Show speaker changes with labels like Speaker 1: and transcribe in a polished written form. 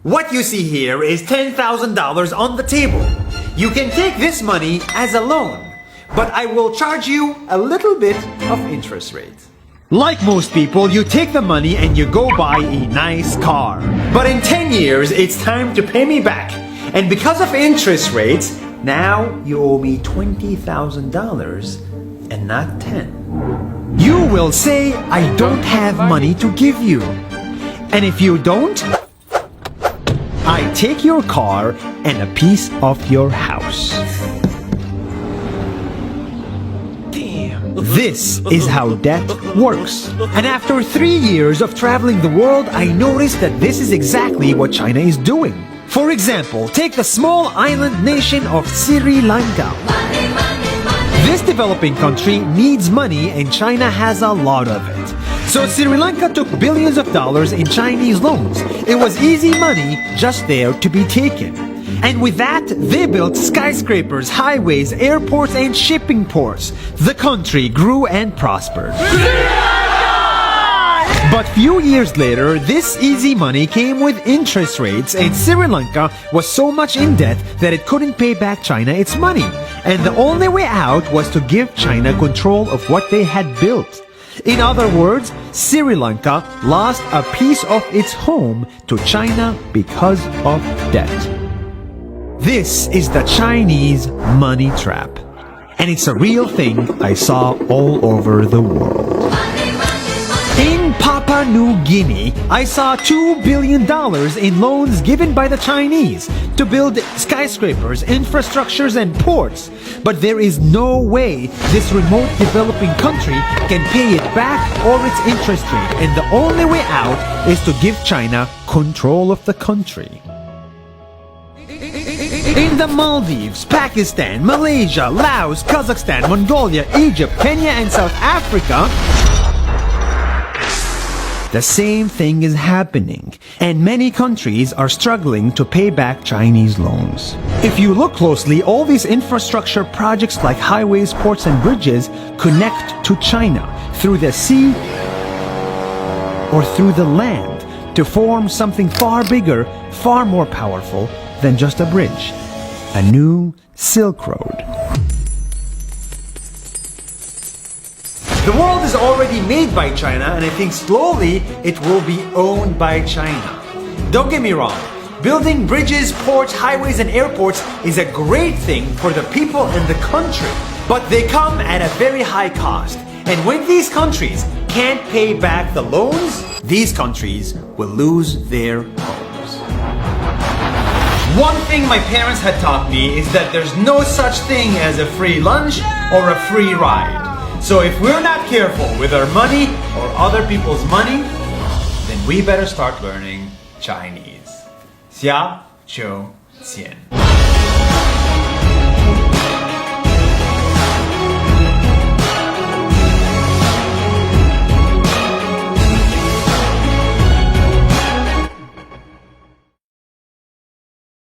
Speaker 1: What you see here is $10,000 on the table. You can take this money as a loan, but I will charge you a little bit of interest rate. Like most people, you take the money and you go buy a nice car. But in 10 years, it's time to pay me back. And because of interest rates, now you owe me $20,000 and not 10. You will say, I don't have money to give you. And if you don't, I take your car and a piece of your house. This is how debt works. And after 3 years of traveling the world, I noticed that this is exactly what China is doing. For example, take the small island nation of Sri Lanka. This developing country needs money and China has a lot of it. So Sri Lanka took billions of dollars in Chinese loans. It was easy money just there to be taken. And with that, they built skyscrapers, highways, airports, and shipping ports. The country grew and prospered. But few years later, this easy money came with interest rates, and Sri Lanka was so much in debt that it couldn't pay back China its money. And the only way out was to give China control of what they had built. In other words, Sri Lanka lost a piece of its home to China because of debt. This is the Chinese money trap. And it's a real thing I saw all over the world. In Papua New Guinea, I saw $2 billion in loans given by the Chinese to build skyscrapers, infrastructures, and ports. But there is no way this remote developing country can pay it back or its interest rate, and the only way out is to give China control of the country. In the Maldives, Pakistan, Malaysia, Laos, Kazakhstan, Mongolia, Egypt, Kenya, and South Africa, the same thing is happening, and many countries are struggling to pay back Chinese loans. If you look closely, all these infrastructure projects like highways, ports, and bridges connect to China through the sea or through the land to form something far bigger, far more powerful than just a bridge. A new Silk Road. The world is already made by China, and I think slowly it will be owned by China. Don't get me wrong, building bridges, ports, highways, and airports is a great thing for the people and the country, but they come at a very high cost. And when these countries can't pay back the loans, these countries will lose their homes. One thing my parents had taught me is that there's no such thing as a free lunch or a free ride. So if we're not careful with our money or other people's money, then we better start learning Chinese. 下周见。